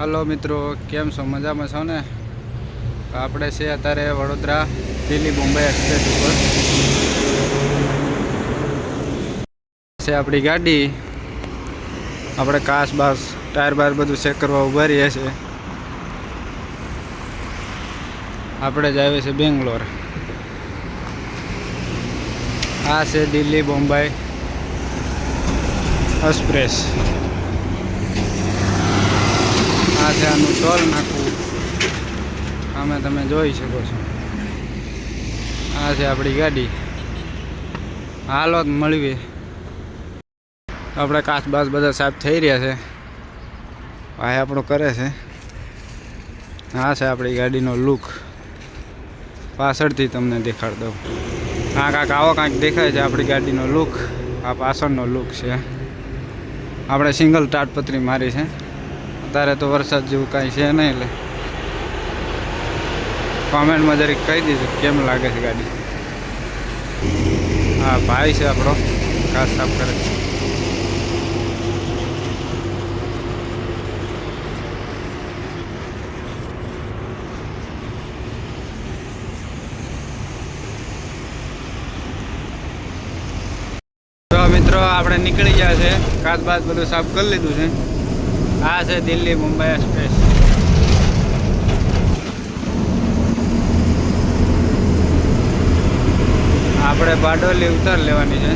Hello મિત્રો, કેમ છો? મજામાં છો ને? આપણે છે અત્યારે વડોદરા દિલ્હી મુંબઈ એક્સપ્રેસ ઉપર છે આપણી ગાડી. આપણે કાચ બાસ ટાયર બાર બધું ચેક કરવા ઊભા રહીએ છીએ. આપણે જ આવીએ છીએ બેંગ્લોર. આ છે દિલ્હી મુંબઈ એક્સપ્રેસ. આ છે આનું ટોલ નાખવું, આમે તમે જોઈ શકો છો. આ છે આપણી ગાડી. હાલો મળીએ. આપણે કાચ બાસ બધા સાફ થઈ રહ્યા છે. ભાઈ આપણું કરે છે. આ છે આપણી ગાડીનો લુક. પાછળથી તમને દેખાડ દઉં. કાંઈક આવો કાંઈક દેખાય છે આપણી ગાડીનો લુક. આ પાછળનો લુક છે. આપણે સિંગલ તાડપત્રી મારી છે. અત્યારે તો વરસાદ જેવું કાંઈ છે નહીં, એટલે કોમેન્ટમાં જરીક કહી દીધું કેમ લાગે છે ગાડી. હા, ભાઈ છે આપણો, કાચ સાફ કરે છે. મિત્રો આપણે નીકળી ગયા છે. કાચ બાચ બધું સાફ કરી લીધું છે. આ છે દિલ્હી મુંબઈ એક્સપ્રેસ. આપણે બારડોલી ઉતાર લેવાની છે.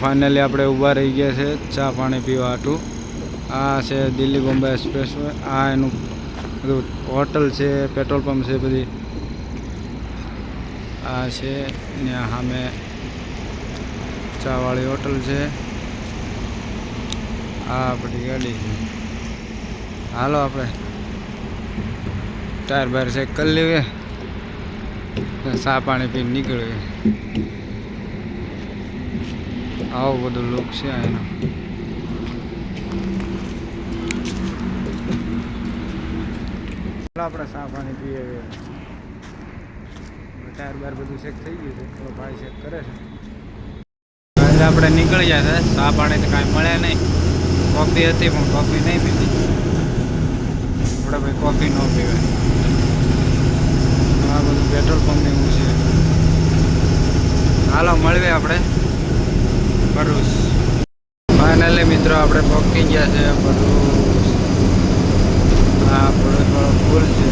ફાઇનલી આપણે ઊભા રહી ગયા છે ચા પાણી પીવા હાટું. આ છે દિલ્હી મુંબઈ એક્સપ્રેસ. આ એનું બધું હોટલ છે, પેટ્રોલ પંપ છે બધી. આ છે ત્યાં સામે ચાવાળી હોટલ છે. આ આપણી ગાડી છે. હાલો આપણે ટાયર બાયર ચેક કરી લઈએ, ચા પાણી પીને નીકળીએ. આવું બધું લુક છે એનો. આપણે ચા પાણી પીએ. ટાયર બાર બધું ચેક થઈ ગયું છે. તો ભાઈ ચેક કરે છે. આજે આપણે નીકળી ગયા છે. ચા પાણી તો કાંઈ મળે નહીં. કોફી હતી પણ કોફી નહીં પીધી. આપણે ભાઈ કોફી ન પીવાય. આ બધું પેટ્રોલ પંપ એવું છે. હાલો મળીએ આપણે ભરૂચ. ફાઇનલી મિત્રો આપણે પહોંચી ગયા છે ભરૂચ. આ ભરૂચ વાળો પુલ છે.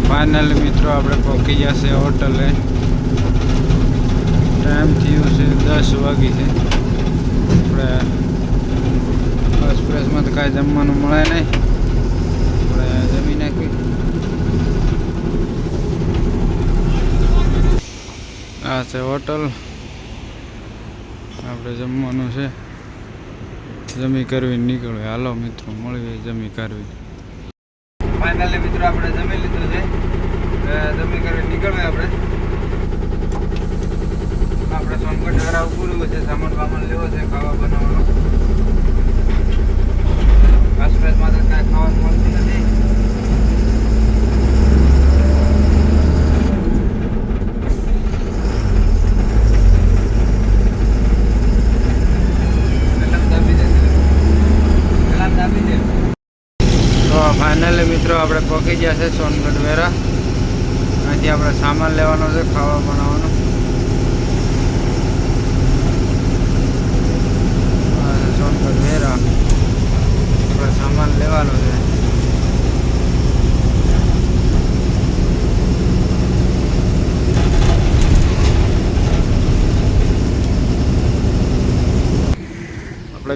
ફાઇનલી મિત્રો આપણે પહોંચી ગયા છે હોટલે. ટાઈમ થયું છે 10 વાગી છે. આપણે એક્સપ્રેસમાં તો કાંઈ જમવાનું મળે નહીં. આપણે જમી નાખી. આ છે હોટલ. આપણે જમવાનું છે. જમી કરવી નીકળવી. હાલો મિત્રો મળીએ જમી કરવી. ફાઇનલી મિત્રો આપણે જમી લીધું છે. જમી કરી નીકળવે. આપણે સોનગઢ વેરા પૂરું છે. સામાન વામાન લેવો છે, ખાવા બનાવવાનો. એક્સપ્રેસમાં તો કાંઈ ખાવાનું મળતું નથી. તો ફાઇનલી મિત્રો આપણે પહોંચી ગયા છે સોનગઢ વેરા. અહીંથી આપણે સામાન લેવાનો છે, ખાવા બનાવવાનો.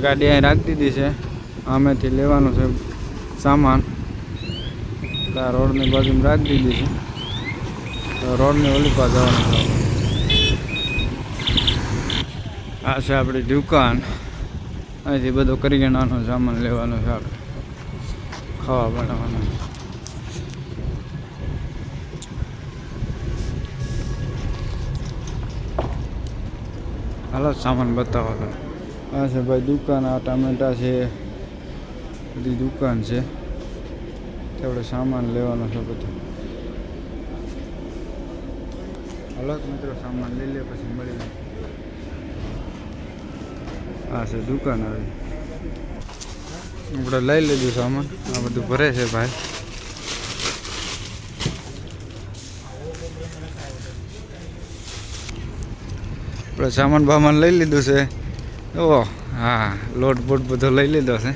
ગાડી અહીં રાખી દીધી છે. આમેથી લેવાનું છે સામાન. આ રોડની બાજુમાં રાખી દીધી છે. તો રોડની ઓલી પાસે જવાનું છે. આ છે આપણી દુકાન. અહીંથી બધો કરિયાણાનો સામાન લેવાનો છે આપણે ખાવા બનાવવાનો. હાલો સામાન બતાવો તો. આ છે ભાઈ દુકાન. આ ટામેટા છે, બધી દુકાન છે. આપણે સામાન લેવાનો છે બધું. હાલો મિત્રો સામાન લઈ લે પછી મળી જાય. આ છે દુકાન આવી. આપણે લઈ લીધું સામાન. આ બધું ભરે છે ભાઈ. આપણે સામાન બામાન લઈ લીધું છે. ઓહ હા, લોટ બોટ બધો લઈ લીધો છે.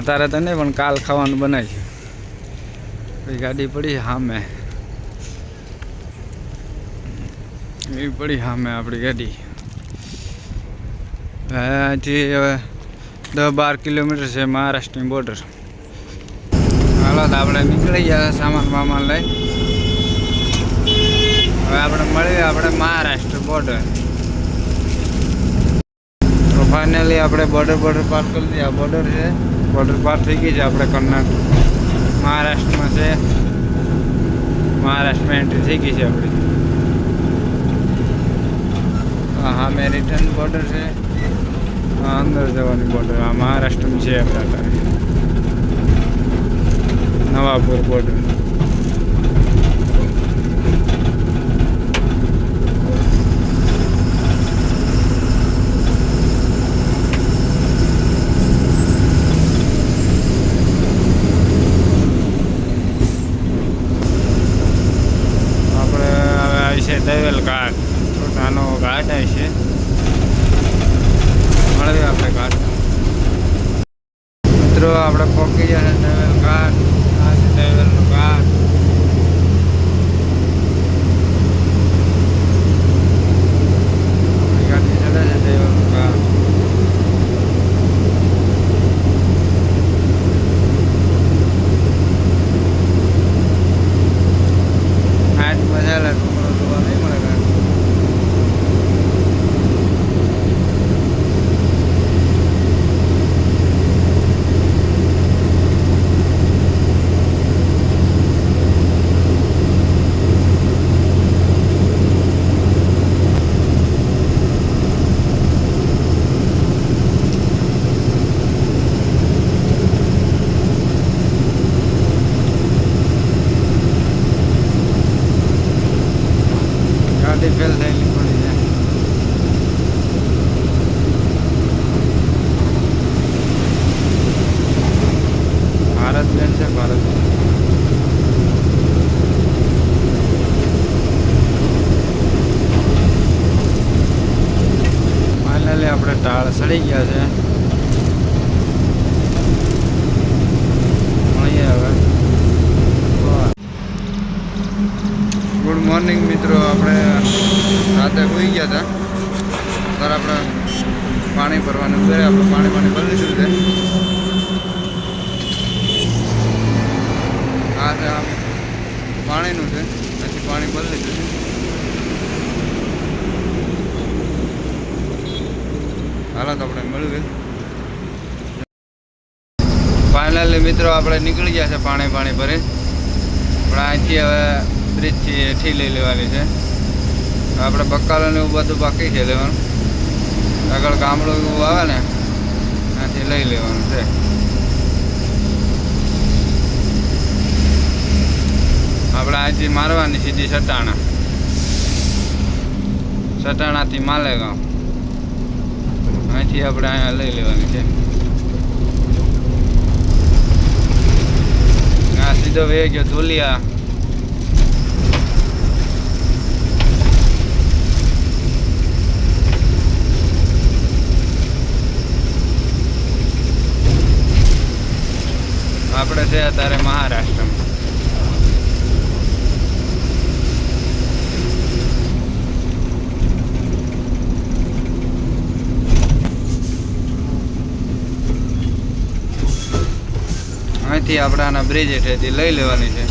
તારે તો નહીં પણ કાલ ખાવાનું બનાવી છે. પછી ગાડી પડી સામે, એવી પડી સામે આપણી ગાડી. અહીંથી હવે 10-12 કિલોમીટર છે મહારાષ્ટ્રની બોર્ડર. હાલો તો આપણે નીકળી ગયા સામાન બામાન લઈ. હવે આપણે મળીએ આપણે મહારાષ્ટ્ર બોર્ડર. તો ફાઇનલી આપણે બોર્ડર પાર કરી દીધી. આ બોર્ડર છે, બોર્ડર પાર થઈ ગઈ છે. આપણે કર્ણાટક મહારાષ્ટ્રમાં છે. મહારાષ્ટ્રમાં એન્ટ્રી થઈ ગઈ છે આપણી. હા મેં રિટર્ન બોર્ડર છે. અંદર જવાની બોર્ડર. આ મહારાષ્ટ્રમાં છે આપણે અત્યારે નવાપુર બોર્ડર. આપણે હવે આવી છે દવેલ ઘાટ. નાનો ઘાટ આવી છે. મળીએ આપણે ઘાટ. મિત્રો આપણે પહોંચી ગયા છે દવેલ ઘાટ. આ છે દવેલનો ઘાટ. આપણી ગાડી ચડે છે દવેલનો ઘાટ. ઘાટ મજા ડુંગરો જોવા નહીં મળે. ઘાટ ગાડી ફેલ થયેલી પડી છે. ભારત બેન છે ભારત. ફાઇનલી આપણે ટાળ સડી ગયા છે. મળીએ હવે. ગુડ મોર્નિંગ મિત્રો. આપણે રાતે હોઈ ગયા હતા. ત્યારે આપણે પાણી ભરવાનું ઘરે આપણે પાણી ભરી લીધું છે. આ છે આમ પાણીનું છે. અહીંથી પાણી ભરી લીધું છે. હાલો તો આપણે મળ્યું. ફાઇનલી મિત્રો આપણે નીકળી ગયા છે પાણી ભરી. પણ અહીંથી હવે બ્રિજથી હેઠી લઈ લેવાની છે. આપણે બકાલાને એવું બધું બાકી છે લેવાનું. આગળ ગામડું એવું આવે ને ત્યાંથી લઈ લેવાનું છે. આપણે અહીંથી મારવાની સીધી સટાણાથી માલેગાંવ. અહીંથી આપણે અહીંયા લઈ લેવાની છે. આ સીધો વે ગયો ધુલિયા. આપણે છે અત્યારે મહારાષ્ટ્રમાં. અહીંથી આપણે આના બ્રિજ હેઠેથી લઈ લેવાની છે.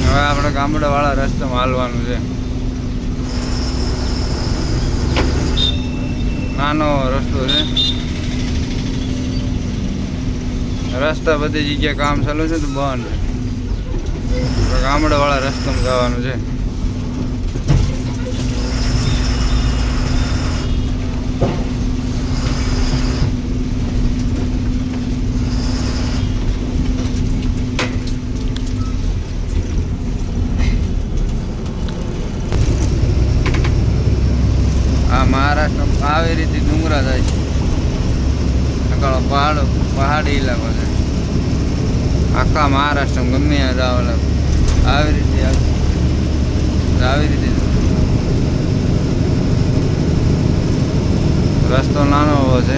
હવે આપણે ગામડાવાળા રસ્તામાં હાલવાનું છે. નાનો રસ્તો છે. રસ્તા બધી જગ્યાએ કામ ચાલુ છે તો બંધ. ગામડાવાળા રસ્તામાં જવાનું છે. મહારાષ્ટ્ર આવી રીતે ડુંગરા થાય છે. પહાડી ઇલાકો છે. આખા મહારાષ્ટ્રમાં ગમે ત્યાં આવી રીતે રસ્તો નાનો એવો છે.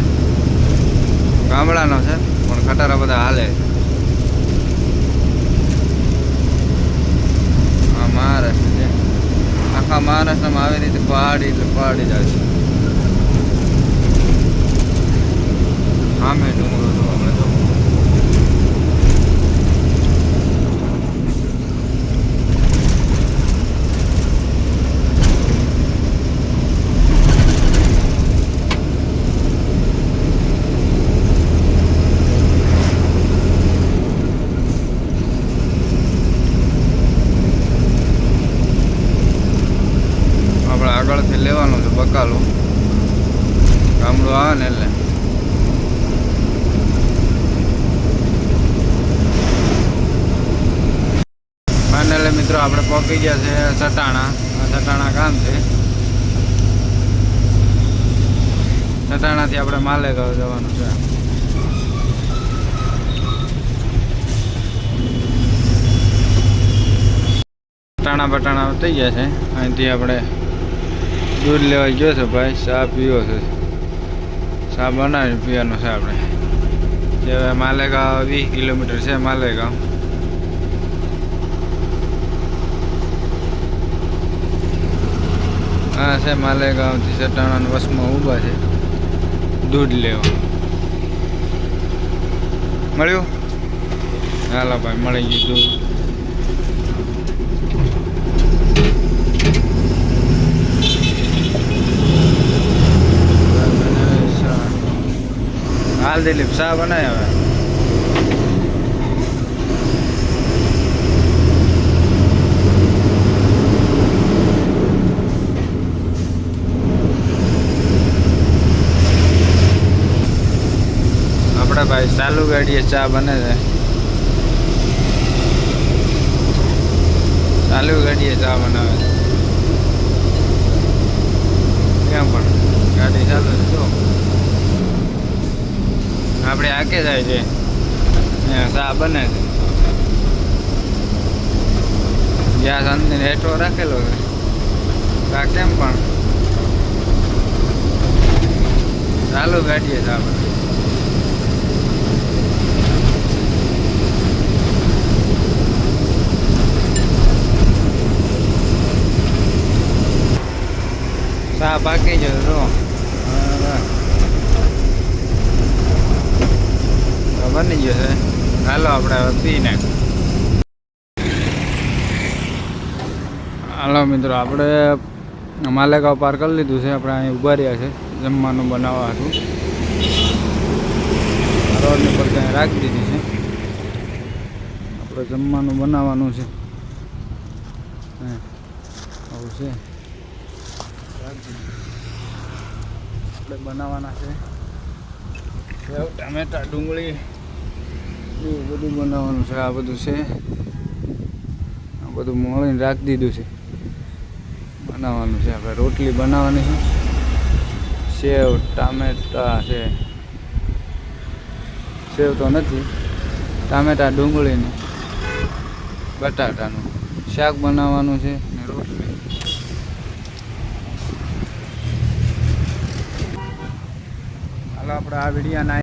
ગામડાનો છે પણ ખટારા બધા હાલે. હા મહારાષ્ટ્ર છે. આખા મહારાષ્ટ્રમાં આવી રીતે પહાડી એટલે પહાડી જાય છે. સામે ડુંગરો તો અમે તો આપણે આગળથી લેવાનું છે બકાલું. ગામડું આવે ને એટલે ફાઇનલી મિત્રો આપણે પહોંચી ગયા છે સટાણા. આ સટાણા ગામ છે. સટાણાથી આપણે માલેગાંવ જવાનું છે. સટાણા બટાણા થઈ ગયા છે. અહીંથી આપણે દૂધ લેવા ગયો છે ભાઈ. ચા પીવો છે. ચા બનાવી પીવાનું છે આપણે. જે માલેગાંવ 20 કિલોમીટર છે માલેગાંવ. હા છે માલેગાંવથી સટાણાના બસમાં ઊભા છે દૂધ લેવા. મળ્યું? હાલો ભાઈ મળી ગયું દૂધ. હાલ દિલીપ ચા બનાય હવે. આપણે ભાઈ ચાલુ ગાડીએ ચા બને છે. ચાલુ ગાડીએ ચા બનાવે છે. કેમ પણ ગાડી ચાલુ છે તો આપણે આકે જાય છે. ચા બને છે. ગેસ અંદર હેઠો રાખેલો છે. ચા કેમ પણ ચાલુ ગાડીએ ચા બને. ચા પાકી ગયો તો બની ગયો છે. હાલો આપણે હવે પી નાખ. હાલો મિત્રો આપણે માલેગાંવ પાર કરી લીધું છે. આપણે અહીં ઊભા રહ્યા છે જમવાનું બનાવવા હતું. રોડની પર ત્યાં રાખી દીધી છે. આપણે જમવાનું બનાવવાનું છે. આવું છે આપણે બનાવવાના છે. સેવ ટામેટા ડુંગળી એવું બધું બનાવવાનું છે. આ બધું છે. આ બધું મળીને રાખી દીધું છે. બનાવવાનું છે. આપણે રોટલી બનાવવાની છે. સેવ ટામેટા છે. સેવ તો નથી. ટામેટા ડુંગળીનું બટાટાનું શાક બનાવવાનું છે ને રોટલી. હાલો આપણે આ વિડીયોના